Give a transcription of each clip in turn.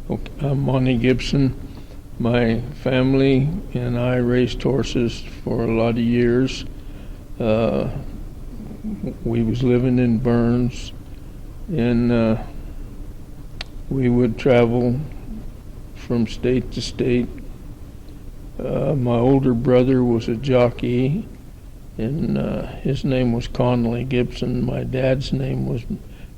Okay, I'm Monte Gibson. My family and I raced horses for a lot of years. We was living in Burns, and we would travel from state to state. My older brother was a jockey, and his name was Conley Gibson. My dad's name was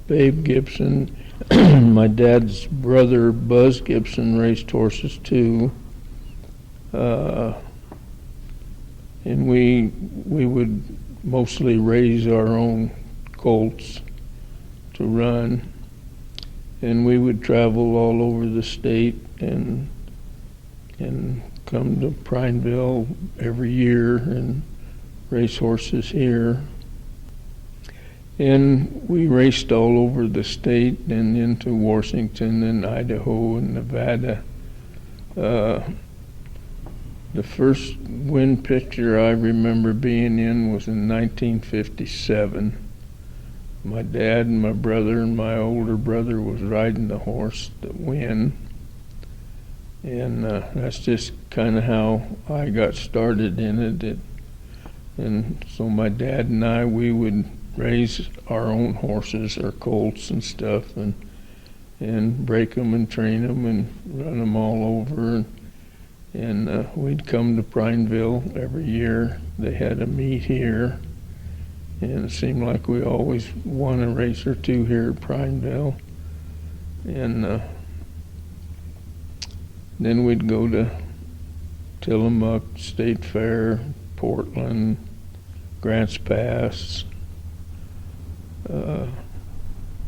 Babe Gibson. My dad's brother, Buzz Gibson, raced horses too. And we would mostly raise our own colts to run. And we would travel all over the state and come to Prineville every year and race horses here. And we raced all over the state and into Washington and Idaho and Nevada. The first win picture I remember being in was in 1957. My dad and my brother and my older brother was riding the horse to win. And that's just kind of how I got started in it. And so my dad and I, we would raise our own horses, our colts and stuff, and break them and train them and run them all over. And we'd come to Prineville every year. They had a meet here, and it seemed like we always won a race or two here at Prineville. And then we'd go to Tillamook, State Fair, Portland, Grants Pass.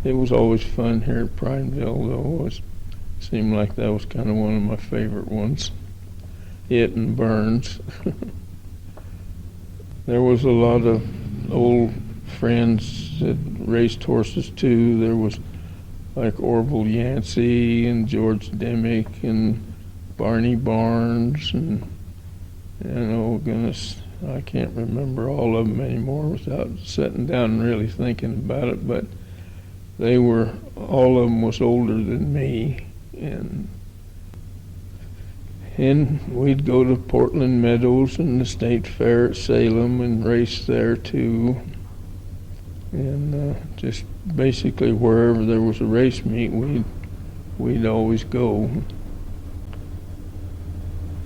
It was always fun here at Prineville, though. It seemed like that was kind of one of my favorite ones. It and Burns. There was a lot of old friends that raced horses too. There was like Orville Yancey and George Dimick and Barney Barnes and oh goodness, I can't remember all of them anymore without sitting down and really thinking about it, but they were, all of them was older than me, and we'd go to Portland Meadows and the State Fair at Salem and race there too, and just basically wherever there was a race meet, we'd always go.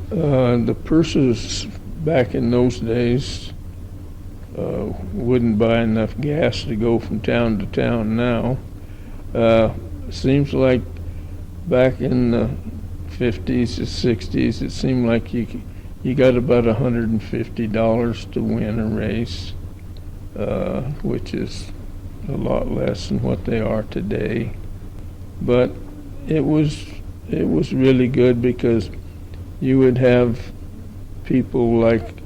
The purses back in those days wouldn't buy enough gas to go from town to town now. Seems like back in the 50s to 60s, it seemed like you got about $150 to win a race, which is a lot less than what they are today. But it was really good because you would have people like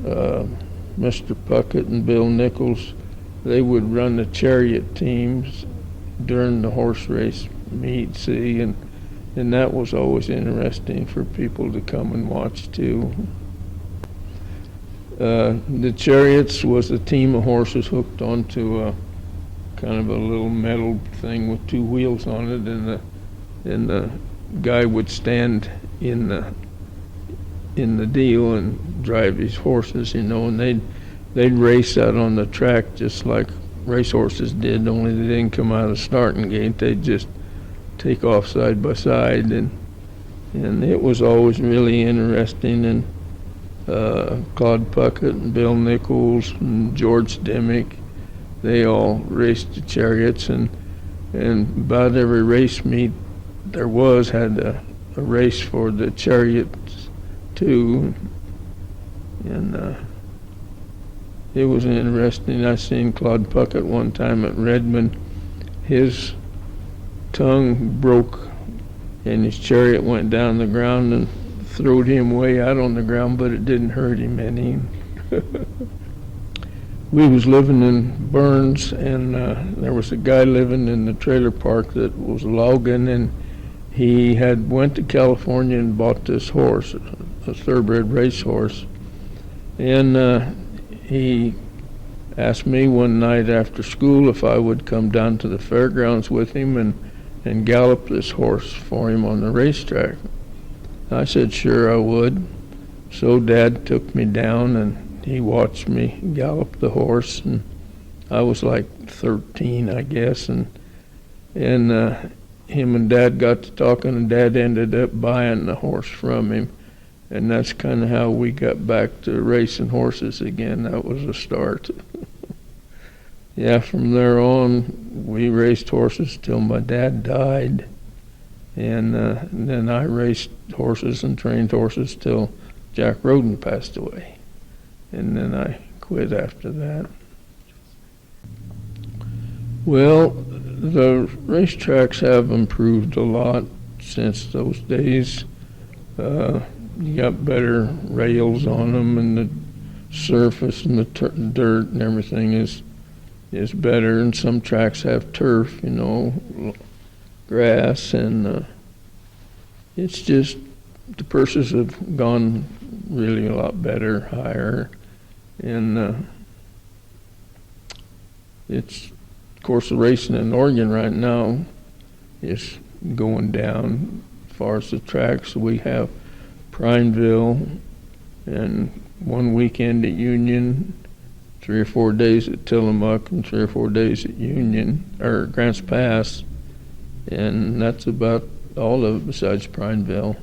Mr. Puckett and Bill Nichols. They would run the chariot teams during the horse race meet, see, and that was always interesting for people to come and watch too. The chariots was a team of horses hooked onto a kind of a little metal thing with two wheels on it, and the guy would stand in the deal and drive his horses, and they'd race out on the track just like racehorses did, only they didn't come out of the starting gate. They'd just take off side by side, and it was always really interesting. And Claude Puckett and Bill Nichols and George Dimick, they all raced the chariots, and about every race meet there was had a race for the chariots too, and it was interesting. I seen Claude Puckett one time at Redmond. His tongue broke and his chariot went down the ground and throwed him way out on the ground, but it didn't hurt him any. We was living in Burns, and there was a guy living in the trailer park that was logging, and he had went to California and bought this horse, a thoroughbred racehorse, and he asked me one night after school if I would come down to the fairgrounds with him and gallop this horse for him on the racetrack. I said, sure, I would. So Dad took me down, and he watched me gallop the horse, and I was like 13, I guess, and him and Dad got to talking, and Dad ended up buying the horse from him, and that's kind of how we got back to racing horses again. That was a start. Yeah, from there on, we raced horses till my dad died, and then I raced horses and trained horses till Jack Roden passed away, and then I quit after that. Well, the racetracks have improved a lot since those days. You got better rails on them, and the surface and the dirt and everything is better, and some tracks have turf, grass, and it's just the purses have gone really a lot better, higher, and it's, of course, the racing in Oregon right now is going down as far as the tracks. We have Prineville, and one weekend at Union, 3 or 4 days at Tillamook, and 3 or 4 days at Union, or Grants Pass, and that's about all of it besides Prineville.